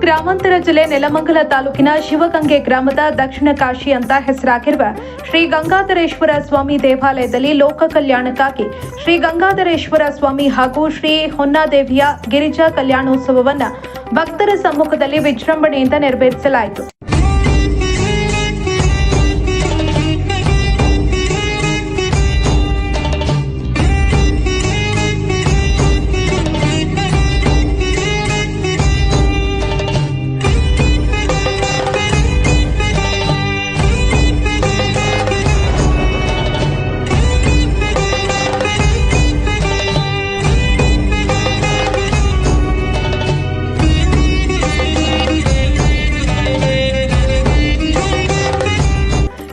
ಗ್ರಾಮಾಂತರ ಜಿಲ್ಲೆ ನೆಲಮಂಗಲ ತಾಲೂಕಿನ ಶಿವಗಂಗೆ ಗ್ರಾಮದ ದಕ್ಷಿಣ ಕಾಶಿ ಅಂತ ಹೆಸರಾಗಿರುವ ಶ್ರೀ ಗಂಗಾಧರೇಶ್ವರ ಸ್ವಾಮಿ ದೇವಾಲಯದಲ್ಲಿ ಲೋಕ ಕಲ್ಯಾಣಕ್ಕಾಗಿ ಶ್ರೀ ಗಂಗಾಧರೇಶ್ವರ ಸ್ವಾಮಿ ಹಾಗೂ ಶ್ರೀ ಹೊನ್ನಾದೇವಿಯ ಗಿರಿಜಾ ಕಲ್ಯಾಣೋತ್ಸವವನ್ನು ಭಕ್ತರ ಸಮ್ಮುಖದಲ್ಲಿ ವಿಜೃಂಭಣೆಯಿಂದ ನೆರವೇರಿಸಲಾಯಿತು.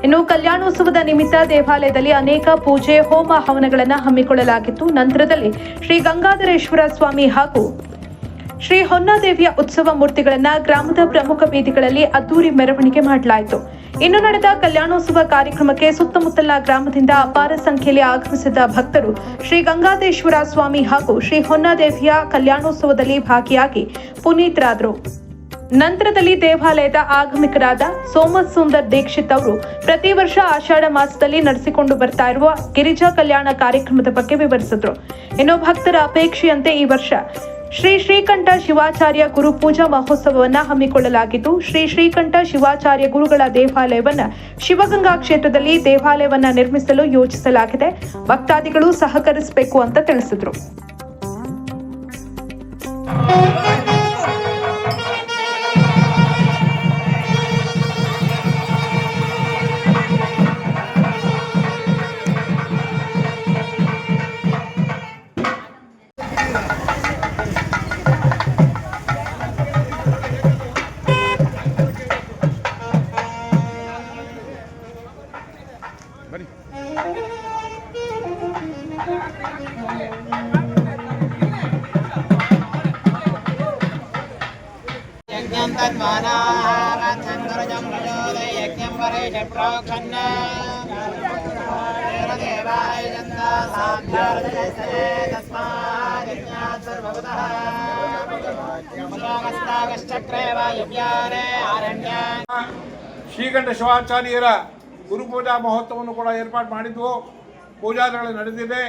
ಇನ್ನು ಕಲ್ಯಾಣೋತ್ಸವದ ನಿಮಿತ್ತ ದೇವಾಲಯದಲ್ಲಿ ಅನೇಕ ಪೂಜೆ ಹೋಮ ಹವನಗಳನ್ನು ಹಮ್ಮಿಕೊಳ್ಳಲಾಗಿತ್ತು. ನಂತರದಲ್ಲಿ ಶ್ರೀ ಗಂಗಾಧರೇಶ್ವರ ಸ್ವಾಮಿ ಹಾಗೂ ಶ್ರೀ ಹೊನ್ನಾದೇವಿಯ ಉತ್ಸವ ಮೂರ್ತಿಗಳನ್ನು ಗ್ರಾಮದ ಪ್ರಮುಖ ಬೀದಿಗಳಲ್ಲಿ ಅದ್ದೂರಿ ಮೆರವಣಿಗೆ ಮಾಡಲಾಯಿತು. ಇನ್ನು ನಡೆದ ಕಲ್ಯಾಣೋತ್ಸವ ಕಾರ್ಯಕ್ರಮಕ್ಕೆ ಸುತ್ತಮುತ್ತಲ ಗ್ರಾಮದಿಂದ ಅಪಾರ ಸಂಖ್ಯೆಯಲ್ಲಿ ಆಗಮಿಸಿದ ಭಕ್ತರು ಶ್ರೀ ಗಂಗಾಧರೇಶ್ವರ ಸ್ವಾಮಿ ಹಾಗೂ ಶ್ರೀ ಹೊನ್ನಾದೇವಿಯ ಕಲ್ಯಾಣೋತ್ಸವದಲ್ಲಿ ಭಾಗಿಯಾಗಿ ಪುನೀತರಾದರು. ನಂತರದಲ್ಲಿ ದೇವಾಲಯದ ಆಗಮಿಕರಾದ ಸೋಮಸುಂದರ್ ದೀಕ್ಷಿತ್ ಅವರು ಪ್ರತಿ ವರ್ಷ ಆಷಾಢ ಮಾಸದಲ್ಲಿ ನಡೆಸಿಕೊಂಡು ಬರ್ತಾ ಇರುವ ಗಿರಿಜಾ ಕಲ್ಯಾಣ ಕಾರ್ಯಕ್ರಮದ ಬಗ್ಗೆ ವಿವರಿಸಿದರು. ಇನ್ನು ಭಕ್ತರ ಅಪೇಕ್ಷೆಯಂತೆ ಈ ವರ್ಷ ಶ್ರೀ ಶ್ರೀಕಂಠ ಶಿವಾಚಾರ್ಯ ಗುರು ಪೂಜಾ ಮಹೋತ್ಸವವನ್ನು ಹಮ್ಮಿಕೊಳ್ಳಲಾಗಿದ್ದು, ಶ್ರೀ ಶ್ರೀಕಂಠ ಶಿವಾಚಾರ್ಯ ಗುರುಗಳ ದೇವಾಲಯವನ್ನು ಶಿವಗಂಗಾ ಕ್ಷೇತ್ರದಲ್ಲಿ ದೇವಾಲಯವನ್ನು ನಿರ್ಮಿಸಲು ಯೋಜಿಸಲಾಗಿದೆ. ಭಕ್ತಾದಿಗಳು ಸಹಕರಿಸಬೇಕು ಅಂತ ತಿಳಿಸಿದರು. ಶ್ರೀಕಂಠ ಶಿವಾಚಾರ್ಯರ ಗುರುಪೂಜಾ ಮಹೋತ್ಸವವನ್ನು ಕೂಡ ಏರ್ಪಾಡು ಮಾಡಿದ್ವು. ಪೂಜಾದಿಗಳು ನಡೆದಿದೆ.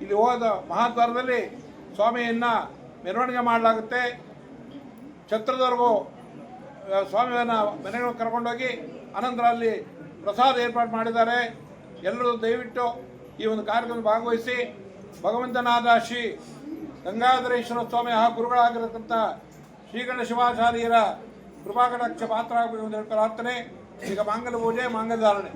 ಇಲ್ಲಿ ಹೋದ ಮಹಾದ್ವಾರದಲ್ಲಿ ಸ್ವಾಮಿಯನ್ನು ಮೆರವಣಿಗೆ ಮಾಡಲಾಗುತ್ತೆ. ಛತ್ರದವರೆಗೂ ಸ್ವಾಮಿಯನ್ನು ಮನೆಗೆ ಕರ್ಕೊಂಡೋಗಿ ಅನಂತರ ಅಲ್ಲಿ ಪ್ರಸಾದ ಏರ್ಪಾಡು ಮಾಡಿದ್ದಾರೆ. ಎಲ್ಲರೂ ದಯವಿಟ್ಟು ಈ ಒಂದು ಕಾರ್ಯಕ್ರಮದಲ್ಲಿ ಭಾಗವಹಿಸಿ ಭಗವಂತನಾದ ಶ್ರೀ ಗಂಗಾಧರೇಶ್ವರ ಸ್ವಾಮಿ ಹಾಗೂ ಗುರುಗಳಾಗಿರತಕ್ಕಂಥ ಶ್ರೀಕಂಠ ಶಿವಾಚಾರ್ಯರ ಕೃಪಾಕಟಾಕ್ಷ ಪಾತ್ರ ಆಗಬೇಕು ಅಂತ ಪ್ರಾರ್ಥನೆ. ಈಗ ಮಾಂಗಲ್ಯ ಪೂಜೆ, ಮಾಂಗಲ್ಯ ಧಾರಣೆ.